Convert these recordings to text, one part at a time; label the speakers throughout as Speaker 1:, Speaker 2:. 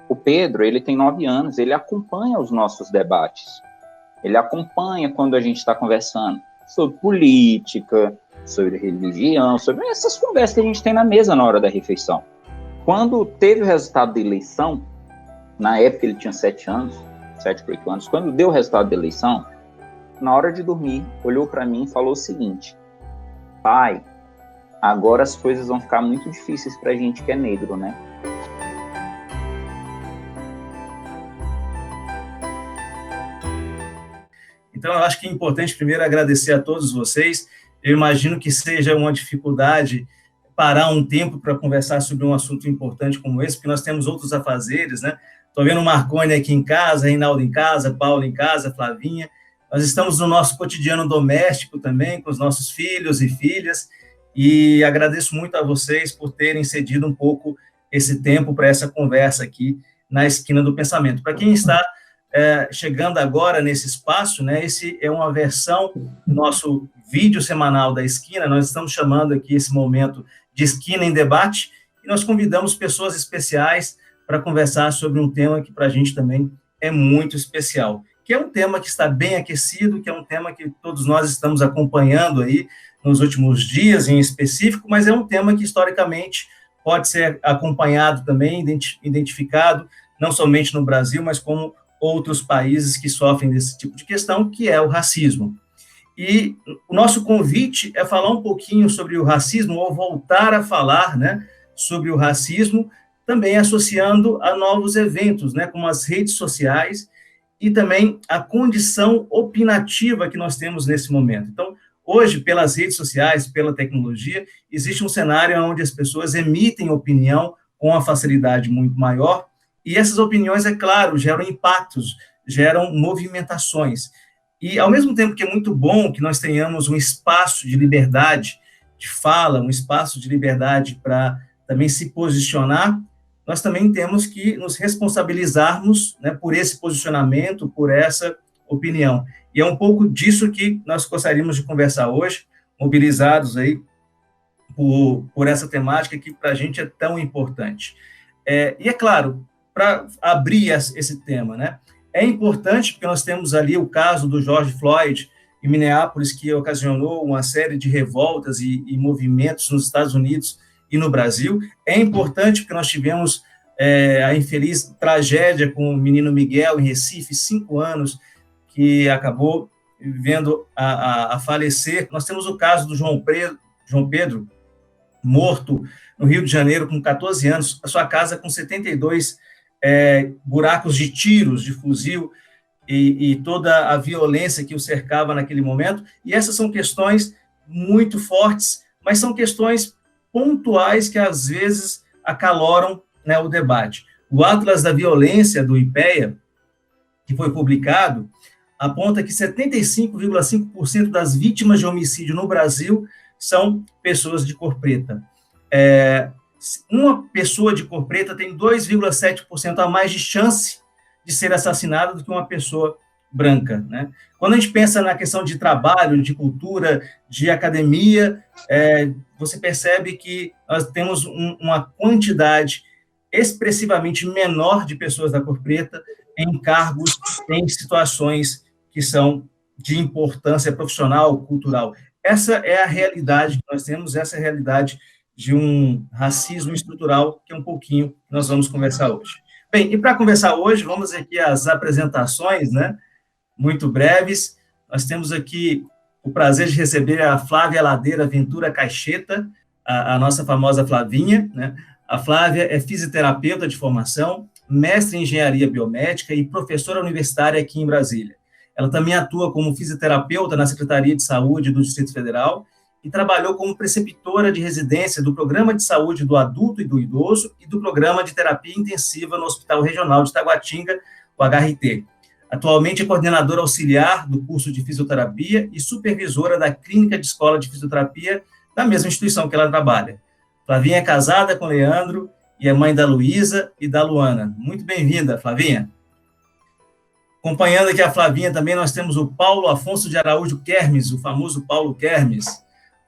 Speaker 1: O Pedro, ele tem 9 anos, ele acompanha os nossos debates. Ele acompanha quando a gente está conversando sobre política, sobre religião, sobre essas conversas que a gente tem na mesa na hora da refeição. Quando teve o resultado da eleição, na época ele tinha 7 anos, 7 para 8 anos, quando deu o resultado da eleição, na hora de dormir, olhou para mim e falou o seguinte: pai, agora as coisas vão ficar muito difíceis para a gente que é negro, né?
Speaker 2: Então, eu acho que é importante, primeiro, agradecer a todos vocês. Eu imagino que seja uma dificuldade parar um tempo para conversar sobre um assunto importante como esse, porque nós temos outros afazeres, né? Estou vendo o Marconi aqui em casa, Reinaldo em casa, Paulo em casa, Flavinha. Nós estamos no nosso cotidiano doméstico também, com os nossos filhos e filhas, e agradeço muito a vocês por terem cedido um pouco esse tempo para essa conversa aqui na Esquina do Pensamento. Para quem está chegando agora nesse espaço, né, esse é uma versão do nosso vídeo semanal da Esquina. Nós estamos chamando aqui esse momento de Esquina em Debate, e nós convidamos pessoas especiais para conversar sobre um tema que para a gente também é muito especial, que é um tema que está bem aquecido, que é um tema que todos nós estamos acompanhando aí nos últimos dias em específico, mas é um tema que historicamente pode ser acompanhado também, identificado, não somente no Brasil, mas como outros países que sofrem desse tipo de questão, que é o racismo. E o nosso convite é falar um pouquinho sobre o racismo, ou voltar a falar, né, sobre o racismo, também associando a novos eventos, né, como as redes sociais, e também a condição opinativa que nós temos nesse momento. Então, hoje, pelas redes sociais, pela tecnologia, existe um cenário onde as pessoas emitem opinião com uma facilidade muito maior, e essas opiniões, é claro, geram impactos, geram movimentações. E, ao mesmo tempo que é muito bom que nós tenhamos um espaço de liberdade de fala, um espaço de liberdade para também se posicionar, nós também temos que nos responsabilizarmos, né, por esse posicionamento, por essa opinião. E é um pouco disso que nós gostaríamos de conversar hoje, mobilizados aí por essa temática que para a gente é tão importante. E é claro, para abrir esse tema, né, é importante porque nós temos ali o caso do George Floyd em Minneapolis, que ocasionou uma série de revoltas e movimentos nos Estados Unidos e no Brasil. É importante porque nós tivemos a infeliz tragédia com o menino Miguel em Recife, 5 anos, que acabou vendo a falecer. Nós temos o caso do João Pedro, morto no Rio de Janeiro com 14 anos, a sua casa com 72 buracos de tiros, de fuzil, e toda a violência que o cercava naquele momento. E essas são questões muito fortes, mas são questões pontuais que, às vezes, acaloram, né, o debate. O Atlas da Violência, do IPEA, que foi publicado, aponta que 75,5% das vítimas de homicídio no Brasil são pessoas de cor preta. Uma pessoa de cor preta tem 2,7% a mais de chance de ser assassinada do que uma pessoa branca, né? Quando a gente pensa na questão de trabalho, de cultura, de academia, você percebe que nós temos uma quantidade expressivamente menor de pessoas da cor preta em cargos, em situações que são de importância profissional, cultural. Essa é a realidade que nós temos, essa é a realidade de um racismo estrutural, que é um pouquinho que nós vamos conversar hoje. Bem, e para conversar hoje, vamos aqui às apresentações, né, muito breves. Nós temos aqui o prazer de receber a Flávia Ladeira Ventura Caixeta, a nossa famosa Flavinha, né? A Flávia é fisioterapeuta de formação, mestre em engenharia biomédica e professora universitária aqui em Brasília. Ela também atua como fisioterapeuta na Secretaria de Saúde do Distrito Federal e trabalhou como preceptora de residência do Programa de Saúde do Adulto e do Idoso e do Programa de Terapia Intensiva no Hospital Regional de Taguatinga, o HRT. Atualmente é coordenadora auxiliar do curso de fisioterapia e supervisora da Clínica de Escola de Fisioterapia da mesma instituição que ela trabalha. Flavinha é casada com Leandro e é mãe da Luísa e da Luana. Muito bem-vinda, Flavinha. Acompanhando aqui a Flavinha também, nós temos o Paulo Afonso de Araújo Kermes, o famoso Paulo Kermes.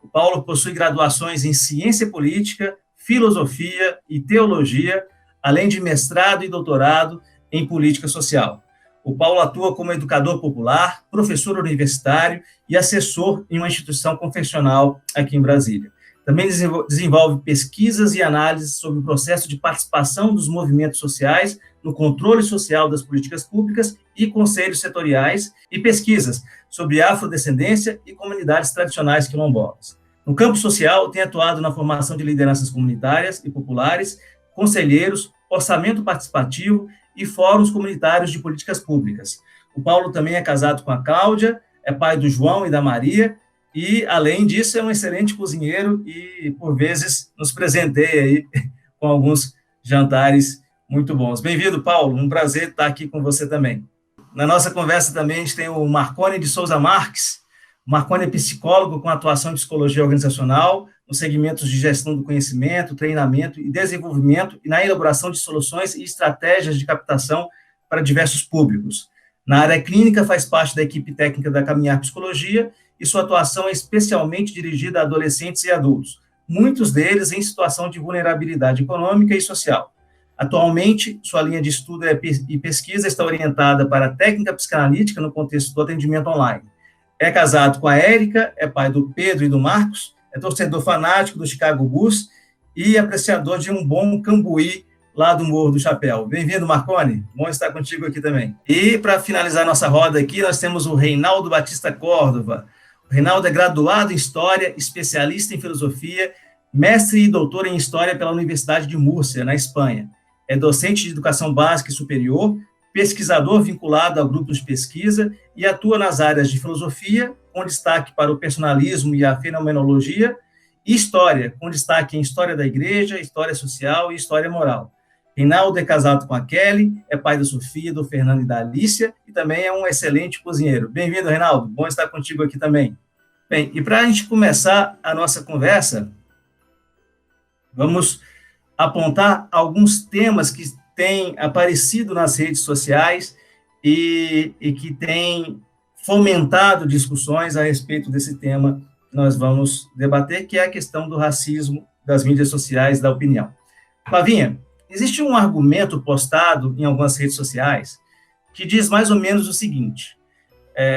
Speaker 2: O Paulo possui graduações em Ciência Política, Filosofia e Teologia, além de mestrado e doutorado em política social. O Paulo atua como educador popular, professor universitário e assessor em uma instituição confessional aqui em Brasília. Também desenvolve pesquisas e análises sobre o processo de participação dos movimentos sociais no controle social das políticas públicas e conselhos setoriais, e pesquisas sobre afrodescendência e comunidades tradicionais quilombolas. No campo social, tem atuado na formação de lideranças comunitárias e populares, conselheiros, orçamento participativo e fóruns comunitários de políticas públicas. O Paulo também é casado com a Cláudia, é pai do João e da Maria, e, além disso, é um excelente cozinheiro e, por vezes, nos presenteia aí com alguns jantares muito bons. Bem-vindo, Paulo, um prazer estar aqui com você também. Na nossa conversa também a gente tem o Marconi de Souza Marques. O Marconi é psicólogo com atuação em psicologia organizacional, nos segmentos de gestão do conhecimento, treinamento e desenvolvimento e na elaboração de soluções e estratégias de captação para diversos públicos. Na área clínica, faz parte da equipe técnica da Caminhar Psicologia e sua atuação é especialmente dirigida a adolescentes e adultos, muitos deles em situação de vulnerabilidade econômica e social. Atualmente, sua linha de estudo e pesquisa está orientada para a técnica psicanalítica no contexto do atendimento online. É casado com a Érica, é pai do Pedro e do Marcos, é torcedor fanático do Chicago Bulls e apreciador de um bom cambuí lá do Morro do Chapéu. Bem-vindo, Marconi. Bom estar contigo aqui também. E, para finalizar nossa roda aqui, nós temos o Reinaldo Batista Córdova. O Reinaldo é graduado em História, especialista em Filosofia, mestre e doutor em História pela Universidade de Múrcia, na Espanha. É docente de Educação Básica e Superior, pesquisador vinculado a grupos de pesquisa e atua nas áreas de filosofia, com destaque para o personalismo e a fenomenologia, e história, com destaque em história da igreja, história social e história moral. Reinaldo é casado com a Kelly, é pai da Sofia, do Fernando e da Alicia, e também é um excelente cozinheiro. Bem-vindo, Reinaldo, bom estar contigo aqui também. Bem, e para a gente começar a nossa conversa, vamos apontar alguns temas que têm aparecido nas redes sociais e que têm fomentado discussões a respeito desse tema que nós vamos debater, que é a questão do racismo das mídias sociais, da opinião. Flavinha, existe um argumento postado em algumas redes sociais que diz mais ou menos o seguinte: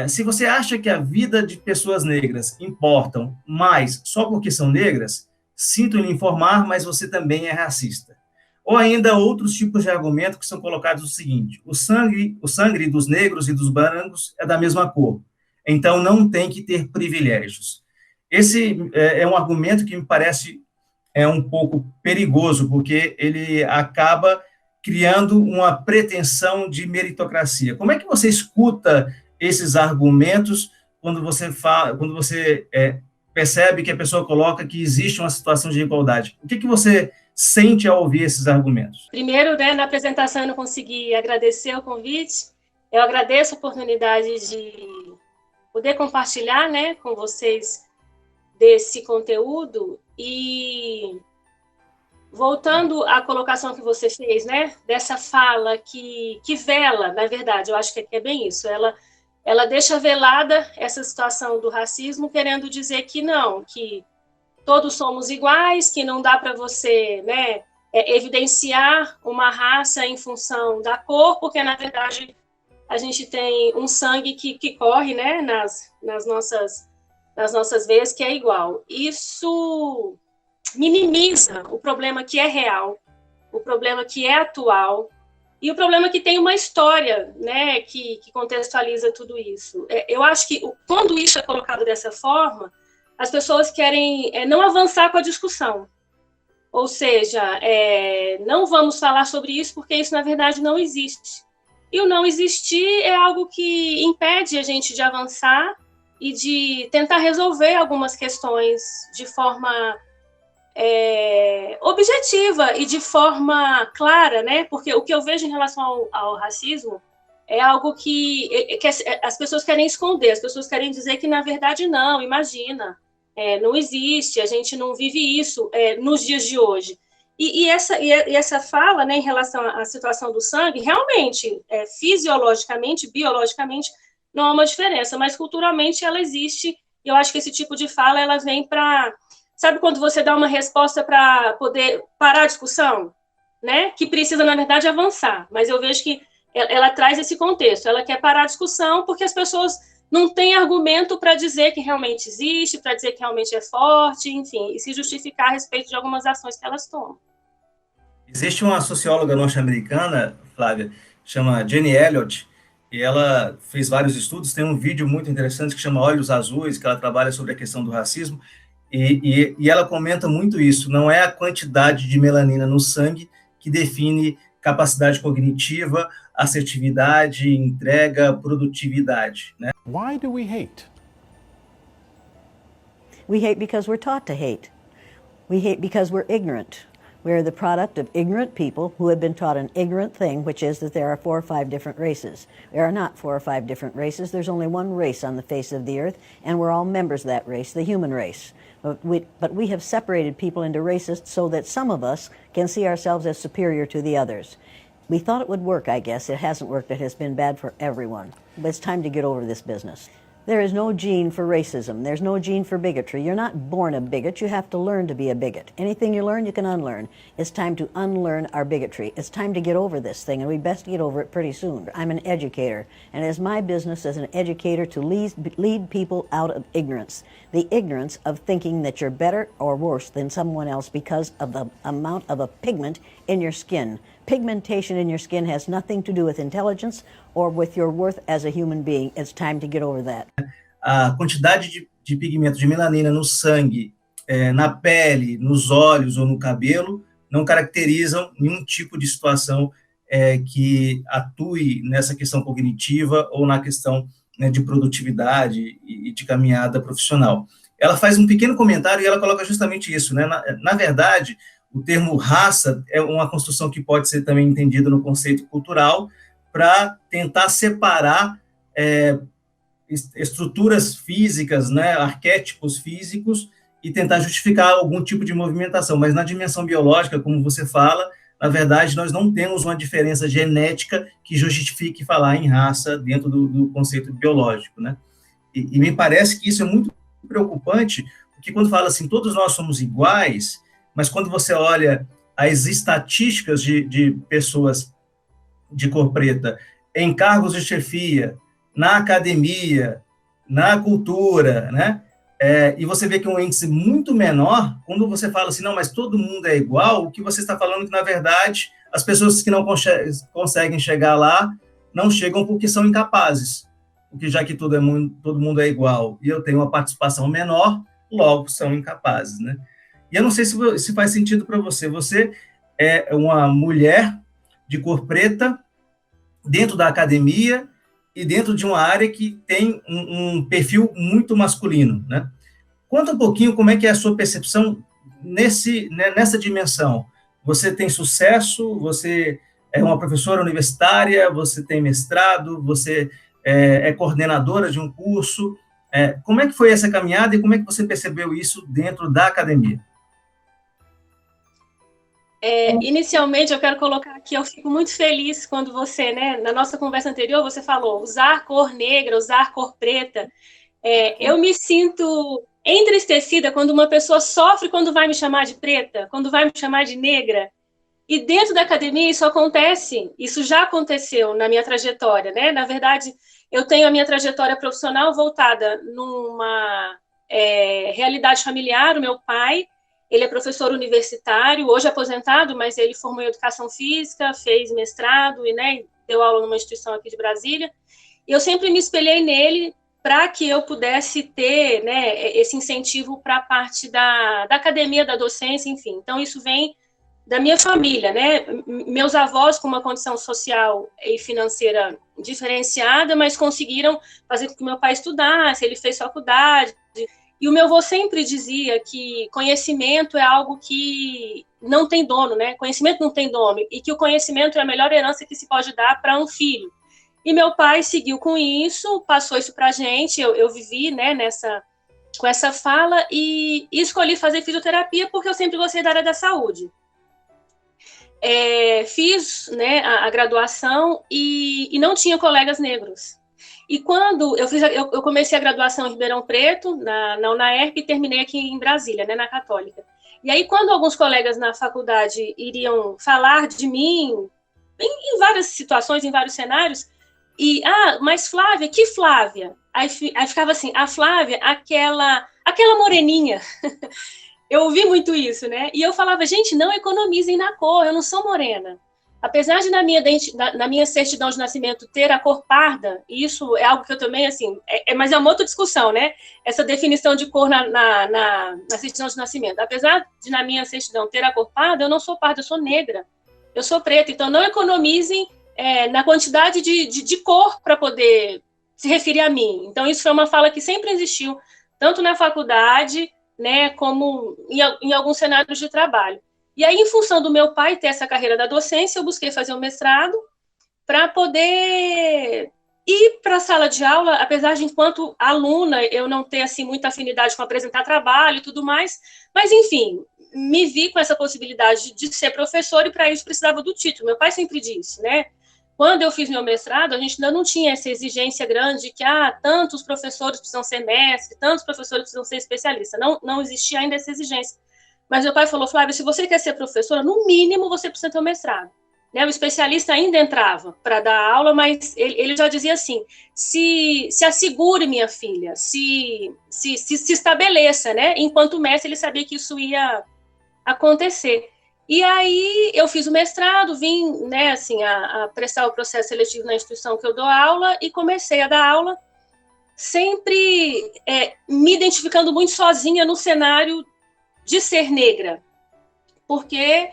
Speaker 2: se você acha que a vida de pessoas negras importam mais só porque são negras, sinto lhe informar, mas você também é racista. Ou ainda outros tipos de argumento que são colocados o seguinte: o sangue dos negros e dos brancos é da mesma cor, então não tem que ter privilégios. Esse é um argumento que me parece um pouco perigoso, porque ele acaba criando uma pretensão de meritocracia. Como é que você escuta esses argumentos quando você percebe que a pessoa coloca que existe uma situação de igualdade? O que você sente ao ouvir esses argumentos?
Speaker 3: Primeiro, na apresentação eu não consegui agradecer o convite. Eu agradeço a oportunidade de poder compartilhar, com vocês desse conteúdo. E voltando à colocação que você fez, dessa fala que vela, na verdade, eu acho que é bem isso, ela deixa velada essa situação do racismo, querendo dizer que não, que todos somos iguais, que não dá para você evidenciar uma raça em função da cor, porque, na verdade, a gente tem um sangue que corre nas nossas veias, que é igual. Isso minimiza o problema que é real, o problema que é atual, e o problema que tem uma história, que contextualiza tudo isso. Eu acho que, quando isso é colocado dessa forma, as pessoas querem não avançar com a discussão. Ou seja, não vamos falar sobre isso porque isso, na verdade, não existe. E o não existir é algo que impede a gente de avançar e de tentar resolver algumas questões de forma objetiva e de forma clara, porque o que eu vejo em relação ao racismo é algo que as pessoas querem esconder, as pessoas querem dizer que, na verdade, não, imagina, não existe, a gente não vive isso nos dias de hoje. E essa fala, em relação à situação do sangue, realmente, fisiologicamente, biologicamente, não há uma diferença, mas culturalmente ela existe, e eu acho que esse tipo de fala, ela vem para... Sabe quando você dá uma resposta para poder parar a discussão? né, que precisa, na verdade, avançar. Mas eu vejo que ela traz esse contexto, ela quer parar a discussão porque as pessoas não têm argumento para dizer que realmente existe, para dizer que realmente é forte, enfim, e se justificar a respeito de algumas ações que elas tomam.
Speaker 2: Existe uma socióloga norte-americana, Flávia, chama Jenny Elliott, e ela fez vários estudos, tem um vídeo muito interessante que chama Olhos Azuis, que ela trabalha sobre a questão do racismo, e ela comenta muito isso, não é a quantidade de melanina no sangue que define capacidade cognitiva, assertividade, entrega, produtividade, né?
Speaker 4: Why do we hate?
Speaker 5: We hate because we're taught to hate. We hate because we're ignorant. We're the product of ignorant people who have been taught an ignorant thing, which is that there are 4 or 5 different races. There are not 4 or 5 different races. There's only one race on the face of the earth, and we're all members of that race, the human race. But we have separated people into races so that some of us can see ourselves as superior to the others. We thought it would work, I guess. It hasn't worked. It has been bad for everyone. But it's time to get over this business. There is no gene for racism. There's no gene for bigotry. You're not born a bigot. You have to learn to be a bigot. Anything you learn, you can unlearn. It's time to unlearn our bigotry. It's time to get over this thing, and we best get over it pretty soon. I'm an educator, and it is my business as an educator to lead people out of ignorance. The ignorance of thinking that you're better or worse than someone else because of the amount of a pigment in your skin. Pigmentation in your skin has nothing to do with intelligence or with your worth as a human being. It's time to get over that.
Speaker 2: A quantidade de pigmento de melanina no sangue, na pele, nos olhos ou no cabelo não caracterizam nenhum tipo de situação que atue nessa questão cognitiva ou na questão, né, de produtividade e de caminhada profissional. Ela faz um pequeno comentário e ela coloca justamente isso, né? Na verdade, o termo raça é uma construção que pode ser também entendida no conceito cultural para tentar separar estruturas físicas, né, arquétipos físicos, e tentar justificar algum tipo de movimentação. Mas na dimensão biológica, como você fala, na verdade, nós não temos uma diferença genética que justifique falar em raça dentro do conceito biológico, né? E me parece que isso é muito preocupante, porque quando fala assim, todos nós somos iguais, mas quando você olha as estatísticas de pessoas de cor preta em cargos de chefia, na academia, na cultura, né? E você vê que é um índice muito menor, quando você fala assim, não, mas todo mundo é igual, o que você está falando é que, na verdade, as pessoas que não conseguem chegar lá, não chegam porque são incapazes, porque já que todo mundo é igual, e eu tenho uma participação menor, logo são incapazes, né? E eu não sei se faz sentido para você. Você é uma mulher de cor preta dentro da academia e dentro de uma área que tem um perfil muito masculino, né? Conta um pouquinho como é que é a sua percepção nessa dimensão. Você tem sucesso, você é uma professora universitária, você tem mestrado, você é coordenadora de um curso. Como é que foi essa caminhada e como é que você percebeu isso dentro da academia?
Speaker 3: Inicialmente, eu quero colocar aqui, eu fico muito feliz quando você, né, na nossa conversa anterior, você falou usar cor negra, usar cor preta. Eu me sinto entristecida quando uma pessoa sofre quando vai me chamar de preta, quando vai me chamar de negra. E dentro da academia isso acontece, isso já aconteceu na minha trajetória, né? Na verdade, eu tenho a minha trajetória profissional voltada numa realidade familiar. O meu pai, ele é professor universitário, hoje aposentado, mas ele formou em educação física, fez mestrado e, né, deu aula numa instituição aqui de Brasília. E eu sempre me espelhei nele para que eu pudesse ter, né, esse incentivo para a parte da academia, da docência, enfim. Então, isso vem da minha família, né? Meus avós com uma condição social e financeira diferenciada, mas conseguiram fazer com que meu pai estudasse, ele fez faculdade. E o meu avô sempre dizia que conhecimento é algo que não tem dono, né? Conhecimento não tem dono, e que o conhecimento é a melhor herança que se pode dar para um filho. E meu pai seguiu com isso, passou isso para a gente, eu vivi, né, com essa fala e escolhi fazer fisioterapia porque eu sempre gostei da área da saúde. Fiz, né, a graduação e não tinha colegas negros. E quando eu comecei a graduação em Ribeirão Preto, na UNAERP, e terminei aqui em Brasília, né, na Católica. E aí, quando alguns colegas na faculdade iriam falar de mim, em várias situações, em vários cenários, mas Flávia, que Flávia? Aí ficava assim, a Flávia, aquela moreninha. Eu ouvi muito isso, né? E eu falava, gente, não economizem na cor, eu não sou morena. Apesar de na minha certidão de nascimento ter a cor parda, e isso é algo que eu também, assim, mas é uma outra discussão, né? Essa definição de cor na certidão de nascimento. Apesar de na minha certidão ter a cor parda, eu não sou parda, eu sou negra. Eu sou preta, então não economizem na quantidade de cor para poder se referir a mim. Então isso foi uma fala que sempre existiu, tanto na faculdade, né, como em alguns cenários de trabalho. E aí, em função do meu pai ter essa carreira da docência, eu busquei fazer um mestrado para poder ir para a sala de aula, apesar de, enquanto aluna, eu não ter assim, muita afinidade com apresentar trabalho e tudo mais, mas, enfim, me vi com essa possibilidade de ser professor e, para isso, precisava do título. Meu pai sempre disse, né? Quando eu fiz meu mestrado, a gente ainda não tinha essa exigência grande de que tantos professores precisam ser mestre, tantos professores precisam ser especialistas. Não existia ainda essa exigência. Mas meu pai falou, Flávia, se você quer ser professora, no mínimo você precisa ter um mestrado. Né? O especialista ainda entrava para dar aula, mas ele já dizia assim, se assegure, minha filha, se estabeleça, né? Enquanto mestre, ele sabia que isso ia acontecer. E aí eu fiz o mestrado, vim, né, assim, a prestar o processo seletivo na instituição que eu dou aula e comecei a dar aula, sempre me identificando muito sozinha no cenário de ser negra, porque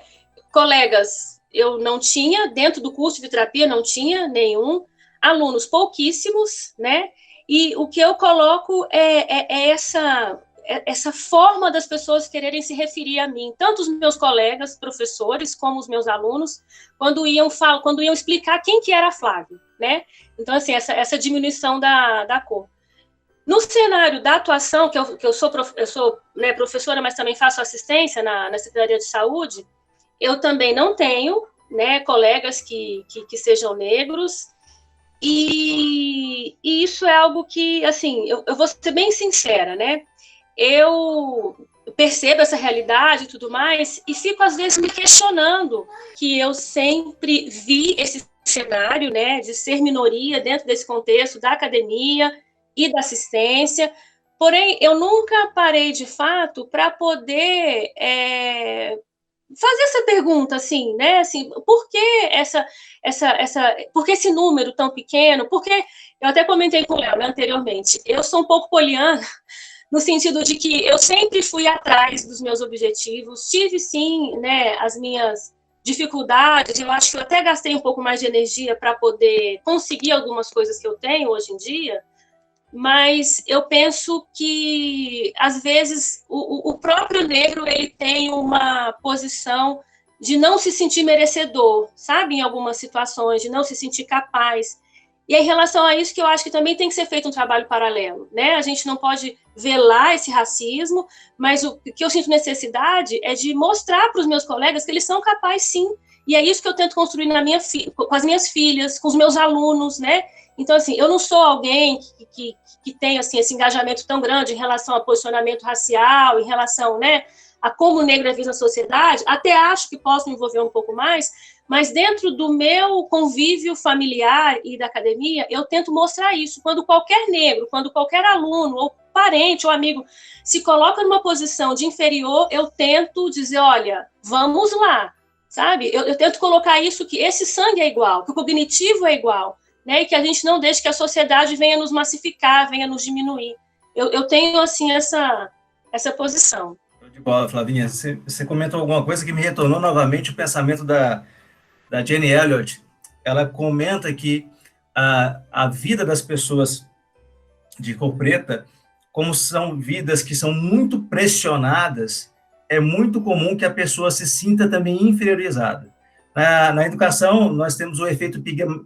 Speaker 3: colegas eu não tinha, dentro do curso de terapia não tinha nenhum, alunos pouquíssimos, né, e o que eu coloco é essa forma das pessoas quererem se referir a mim, tanto os meus colegas, professores, como os meus alunos, quando iam explicar quem que era a Flávia, né, então assim, essa diminuição da cor. No cenário da atuação, que eu sou né, professora, mas também faço assistência na Secretaria de Saúde, eu também não tenho, né, colegas que sejam negros, e isso é algo que, assim, eu vou ser bem sincera, né, eu percebo essa realidade e tudo mais, e fico, às vezes, me questionando que eu sempre vi esse cenário, né, de ser minoria dentro desse contexto da academia e da assistência, porém, eu nunca parei, de fato, para poder fazer essa pergunta, assim, né, assim, por que por que esse número tão pequeno? Porque, eu até comentei com o Léo, né, anteriormente, eu sou um pouco poliana, no sentido de que eu sempre fui atrás dos meus objetivos, tive, sim, né, as minhas dificuldades, eu acho que eu até gastei um pouco mais de energia para poder conseguir algumas coisas que eu tenho hoje em dia, mas eu penso que, às vezes, o próprio negro ele tem uma posição de não se sentir merecedor, sabe, em algumas situações, de não se sentir capaz. E é em relação a isso que eu acho que também tem que ser feito um trabalho paralelo, né? A gente não pode velar esse racismo, mas o que eu sinto necessidade é de mostrar para os meus colegas que eles são capazes, sim. E é isso que eu tento construir com as minhas filhas, com os meus alunos, né? Então, assim, eu não sou alguém que tem, assim, esse engajamento tão grande em relação ao posicionamento racial, em relação, né, a como o negro é visto na sociedade, até acho que posso me envolver um pouco mais, mas dentro do meu convívio familiar e da academia, eu tento mostrar isso. Quando qualquer negro, quando qualquer aluno, ou parente, ou amigo, se coloca numa posição de inferior, eu tento dizer, olha, vamos lá, sabe? Eu tento colocar isso, que esse sangue é igual, que o cognitivo é igual, né, e que a gente não deixe que a sociedade venha nos massificar, venha nos diminuir. Eu tenho, assim, essa posição.
Speaker 2: De bola, Flavinha. Você comentou alguma coisa que me retornou novamente o pensamento da Jenny Elliott. Ela comenta que a vida das pessoas de cor preta, como são vidas que são muito pressionadas, é muito comum que a pessoa se sinta também inferiorizada. Na educação, nós temos o efeito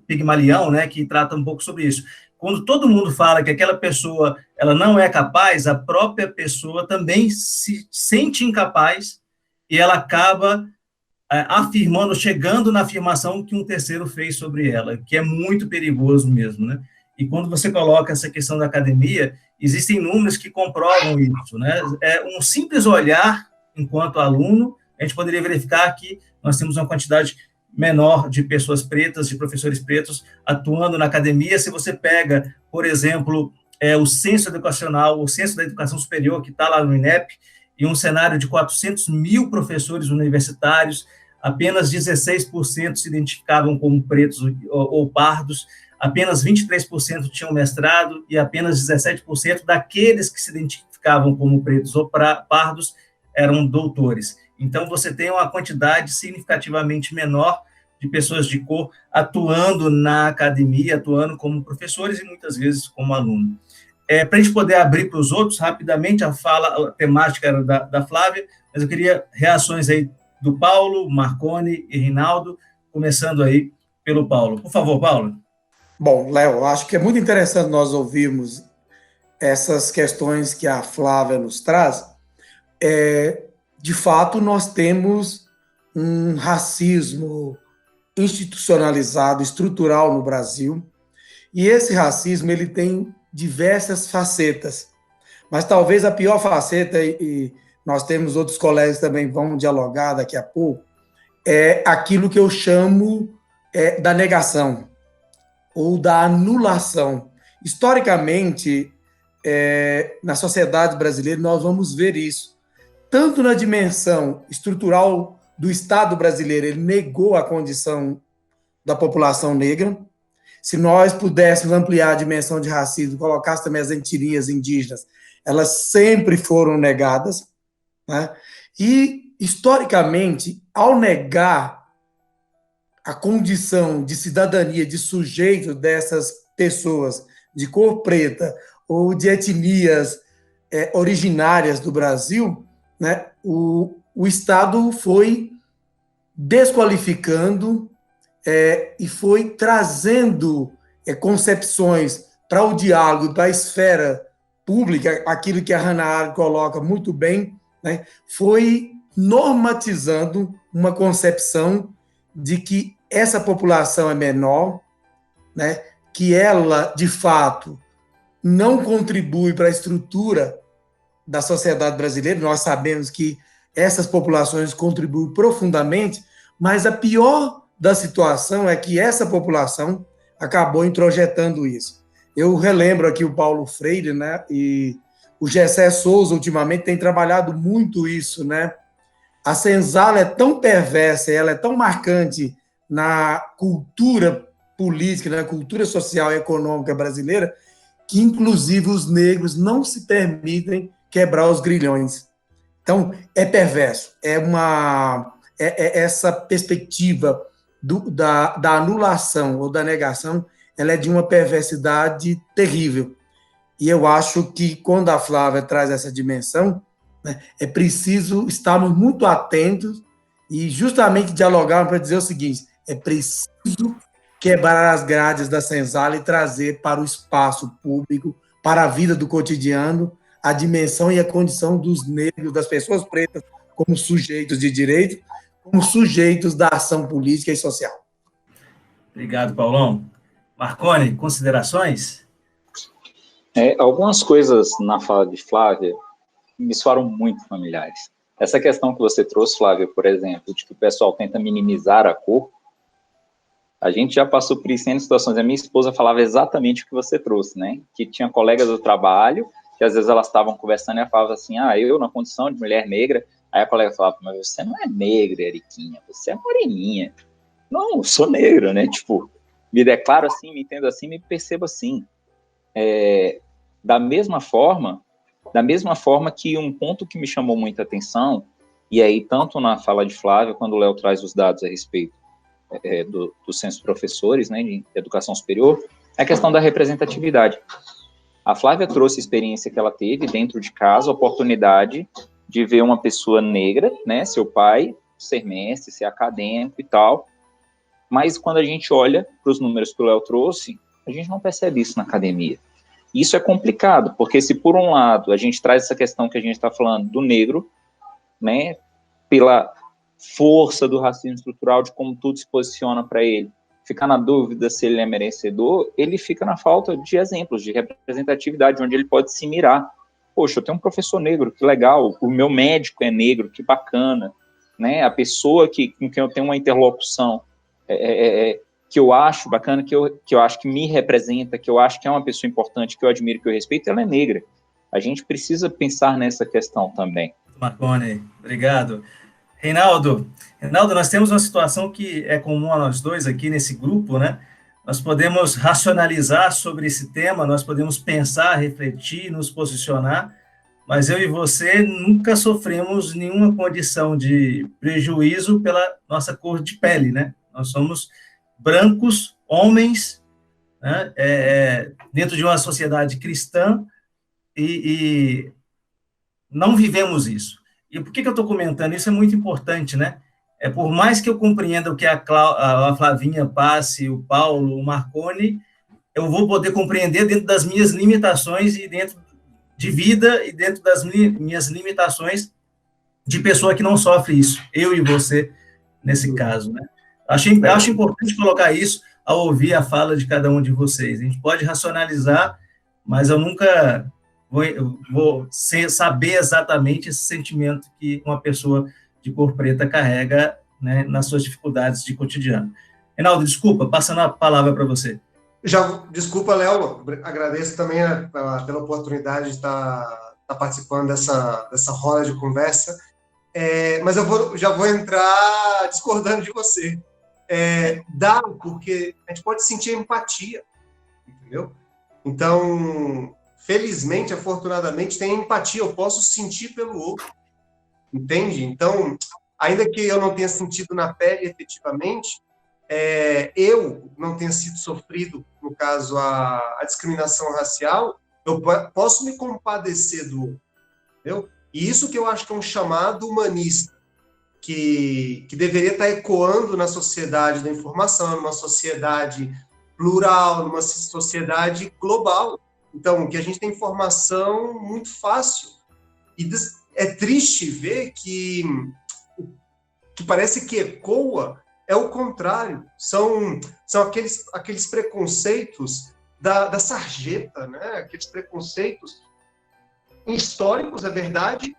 Speaker 2: Pigmalião, né, que trata um pouco sobre isso. Quando todo mundo fala que aquela pessoa ela não é capaz, a própria pessoa também se sente incapaz e ela acaba afirmando, chegando na afirmação que um terceiro fez sobre ela, que é muito perigoso mesmo, né? E quando você coloca essa questão da academia, existem números que comprovam isso, né? Um simples olhar enquanto aluno, a gente poderia verificar que nós temos uma quantidade menor de pessoas pretas, de professores pretos, atuando na academia. Se você pega, por exemplo, o censo educacional, o censo da educação superior, que está lá no INEP, em um cenário de 400 mil professores universitários, apenas 16% se identificavam como pretos ou pardos, apenas 23% tinham mestrado e apenas 17% daqueles que se identificavam como pretos ou pardos eram doutores. Então, você tem uma quantidade significativamente menor de pessoas de cor atuando na academia, atuando como professores e muitas vezes como aluno. Para a gente poder abrir para os outros, rapidamente, a temática era da Flávia, mas eu queria reações aí do Paulo, Marconi e Rinaldo, começando aí pelo Paulo. Por favor, Paulo.
Speaker 4: Bom, Léo, acho que é muito interessante nós ouvirmos essas questões que a Flávia nos traz. De fato, nós temos um racismo institucionalizado, estrutural no Brasil, e esse racismo ele tem diversas facetas, mas talvez a pior faceta, e nós temos outros colegas que também vão dialogar daqui a pouco, é aquilo que eu chamo da negação, ou da anulação. Historicamente, na sociedade brasileira, nós vamos ver isso. Tanto na dimensão estrutural do Estado brasileiro, ele negou a condição da população negra. Se nós pudéssemos ampliar a dimensão de racismo, colocasse também as etnias indígenas, elas sempre foram negadas, né? E, historicamente, ao negar a condição de cidadania, de sujeito dessas pessoas de cor preta ou de etnias originárias do Brasil, né, o Estado foi desqualificando e foi trazendo concepções para o diálogo, para a esfera pública, aquilo que a Hannah Arendt coloca muito bem, né, foi normatizando uma concepção de que essa população é menor, né, que ela, de fato, não contribui para a estrutura da sociedade brasileira. Nós sabemos que essas populações contribuem profundamente, mas a pior da situação é que essa população acabou introjetando isso. Eu relembro aqui o Paulo Freire, né, e o Gessé Souza, ultimamente, tem trabalhado muito isso, né? A senzala é tão perversa, ela é tão marcante na cultura política, na cultura social e econômica brasileira, que, inclusive, os negros não se permitem quebrar os grilhões. Então, é perverso. Essa perspectiva da anulação ou da negação, ela é de uma perversidade terrível. E eu acho que, quando a Flávia traz essa dimensão, né, é preciso estarmos muito atentos e justamente dialogar para dizer o seguinte: é preciso quebrar as grades da senzala e trazer para o espaço público, para a vida do cotidiano, a dimensão e a condição dos negros, das pessoas pretas, como sujeitos de direito, como sujeitos da ação política e social.
Speaker 2: Obrigado, Paulão. Marconi, considerações?
Speaker 1: Algumas coisas na fala de Flávia me soaram muito familiares. Essa questão que você trouxe, Flávia, por exemplo, de que o pessoal tenta minimizar a cor, a gente já passou por isso em situações. A minha esposa falava exatamente o que você trouxe, né? Que tinha colegas do trabalho, que às vezes elas estavam conversando e ela falava assim, eu na condição de mulher negra, aí a colega falava, mas você não é negra, Eriquinha, você é moreninha. Não, eu sou negra, né? Tipo, me declaro assim, me entendo assim, me percebo assim. Da mesma forma que um ponto que me chamou muita atenção, e aí tanto na fala de Flávia, quando o Léo traz os dados a respeito do censo de professores, né, de educação superior, é a questão da representatividade. A Flávia trouxe a experiência que ela teve dentro de casa, a oportunidade de ver uma pessoa negra, né, seu pai ser mestre, ser acadêmico e tal, mas quando a gente olha para os números que o Léo trouxe, a gente não percebe isso na academia. Isso é complicado, porque se por um lado a gente traz essa questão que a gente está falando do negro, né, pela força do racismo estrutural, de como tudo se posiciona para ele, ficar na dúvida se ele é merecedor, ele fica na falta de exemplos de representatividade, onde ele pode se mirar. poxa, eu tenho um professor negro, que legal, o meu médico é negro, que bacana, né? A pessoa com quem eu tenho uma interlocução que eu acho bacana, que eu acho que me representa, que eu acho que é uma pessoa importante, que eu admiro, que eu respeito, ela é negra. A gente precisa pensar nessa questão também.
Speaker 2: Marconi, obrigado. Reinaldo, nós temos uma situação que é comum a nós dois aqui nesse grupo, né? Nós podemos racionalizar sobre esse tema, nós podemos pensar, refletir, nos posicionar, mas eu e você nunca sofremos nenhuma condição de prejuízo pela nossa cor de pele, né? Nós somos brancos, homens, né? Dentro de uma sociedade cristã e não vivemos isso. E por que eu estou comentando? Isso é muito importante, né? Por mais que eu compreenda o que a Flavinha passe, o Paulo, o Marconi, eu vou poder compreender dentro das minhas limitações e dentro de vida e dentro das minhas limitações de pessoa que não sofre isso, eu e você, nesse caso, né? Acho importante colocar isso ao ouvir a fala de cada um de vocês. A gente pode racionalizar, mas eu nunca vou saber exatamente esse sentimento que uma pessoa de cor preta carrega, né, nas suas dificuldades de cotidiano. Reinaldo, desculpa, passando a palavra para você.
Speaker 6: Desculpa, Léo, agradeço também pela oportunidade de estar participando dessa roda de conversa, mas já vou entrar discordando de você. Dá, porque a gente pode sentir empatia, entendeu? Então, felizmente, afortunadamente, tem empatia, eu posso sentir pelo outro, entende? Então, ainda que eu não tenha sentido na pele efetivamente, eu não tenha sido sofrido, no caso, a discriminação racial, eu posso me compadecer do outro, entendeu? E isso que eu acho que é um chamado humanista, que deveria estar ecoando na sociedade da informação, numa sociedade plural, numa sociedade global. Então, que a gente tem informação muito fácil. E é triste ver que parece que ecoa, é o contrário. São aqueles preconceitos da sarjeta, né? Aqueles preconceitos históricos, é verdade,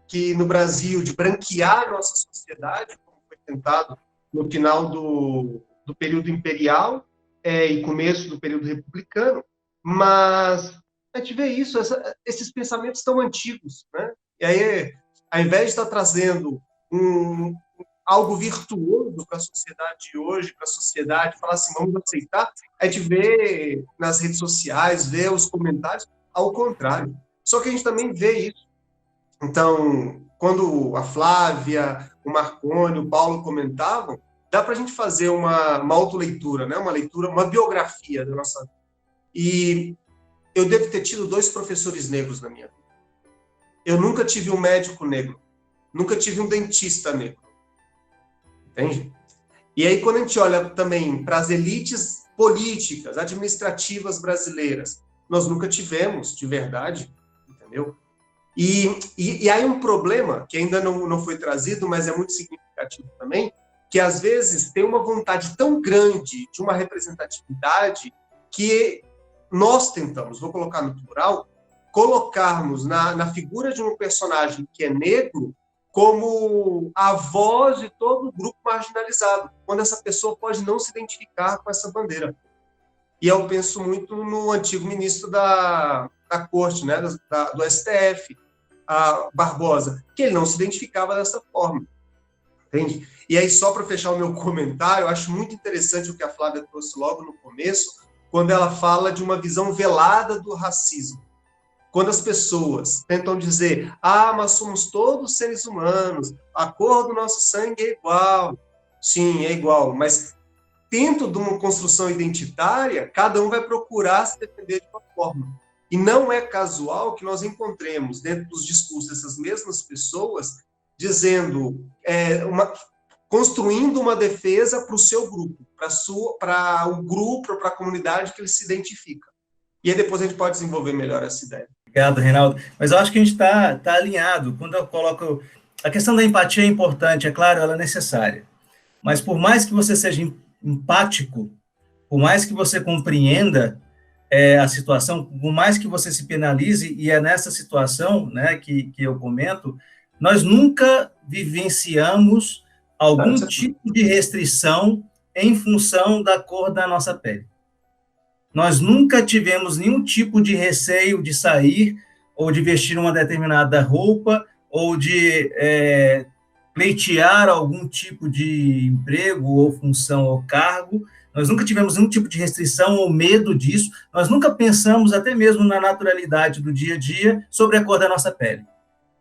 Speaker 6: que no Brasil, de branquear a nossa sociedade, como foi tentado no final do período imperial e começo do período republicano, mas a gente vê isso, esses pensamentos tão antigos, né? E aí, ao invés de estar trazendo algo virtuoso para a sociedade de hoje, para a sociedade, falar assim, vamos aceitar, a gente vê nas redes sociais, vê os comentários, ao contrário. Só que a gente também vê isso. Então, quando a Flávia, o Marconi, o Paulo comentavam, dá para a gente fazer uma autoleitura, né? Uma biografia da nossa vida. E eu devo ter tido 2 professores negros na minha vida. Eu nunca tive um médico negro, nunca tive um dentista negro. Entende? E aí, quando a gente olha também para as elites políticas, administrativas brasileiras, nós nunca tivemos, de verdade, entendeu? E aí um problema, que ainda não foi trazido, mas é muito significativo também, que às vezes tem uma vontade tão grande de uma representatividade que nós tentamos, vou colocar no plural, colocarmos na figura de um personagem que é negro como a voz de todo o grupo marginalizado, quando essa pessoa pode não se identificar com essa bandeira. E eu penso muito no antigo ministro da Corte, né, do STF, a Barbosa, que ele não se identificava dessa forma. Entende? E aí, só para fechar o meu comentário, eu acho muito interessante o que a Flávia trouxe logo no começo, quando ela fala de uma visão velada do racismo. Quando as pessoas tentam dizer, mas somos todos seres humanos, a cor do nosso sangue é igual. Sim, é igual, mas dentro de uma construção identitária, cada um vai procurar se defender de uma forma. E não é casual que nós encontremos, dentro dos discursos dessas mesmas pessoas, dizendo, construindo uma defesa para o seu grupo, para o grupo, para a comunidade que ele se identifica. E aí depois a gente pode desenvolver melhor essa ideia.
Speaker 2: Obrigado, Reinaldo. Mas eu acho que a gente está alinhado. Quando eu coloco... A questão da empatia é importante, é claro, ela é necessária. Mas por mais que você seja empático, por mais que você compreenda, a situação, por mais que você se penalize, e é nessa situação, né, que eu comento, nós nunca vivenciamos algum tipo de restrição em função da cor da nossa pele. Nós nunca tivemos nenhum tipo de receio de sair ou de vestir uma determinada roupa ou de pleitear algum tipo de emprego ou função ou cargo. Nós nunca tivemos nenhum tipo de restrição ou medo disso. Nós nunca pensamos, até mesmo na naturalidade do dia a dia, sobre a cor da nossa pele.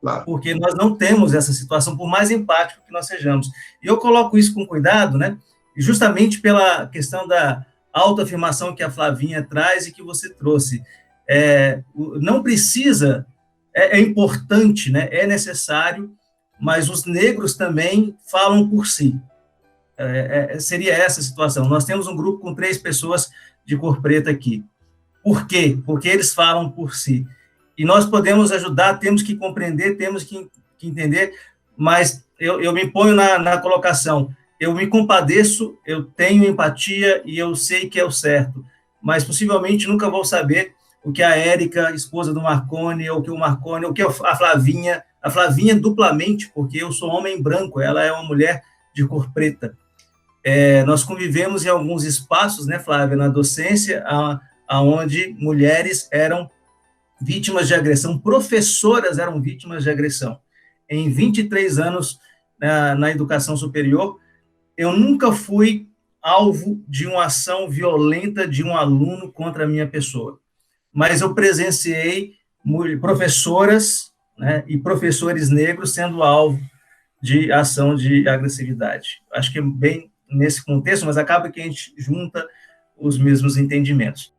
Speaker 2: Claro. Porque nós não temos essa situação, por mais empático que nós sejamos. E eu coloco isso com cuidado, né? Justamente pela questão da autoafirmação que a Flavinha traz e que você trouxe. Não precisa, é importante, né? É necessário, mas os negros também falam por si. Seria essa a situação. Nós temos um grupo com 3 pessoas de cor preta aqui. Por quê? Porque eles falam por si. E nós podemos ajudar, temos que compreender, temos que entender, mas eu me ponho na colocação. Eu me compadeço, eu tenho empatia e eu sei que é o certo, mas possivelmente nunca vou saber o que a Érica, esposa do Marconi, ou que o Marconi, ou que a Flavinha duplamente, porque eu sou homem branco, ela é uma mulher de cor preta. Nós convivemos em alguns espaços, né, Flávia, na docência, onde mulheres eram vítimas de agressão, professoras eram vítimas de agressão. Em 23 anos na educação superior, eu nunca fui alvo de uma ação violenta de um aluno contra a minha pessoa, mas eu presenciei professoras, né, e professores negros sendo alvo de ação de agressividade. Acho que é bem nesse contexto, mas acaba que a gente junta os mesmos entendimentos.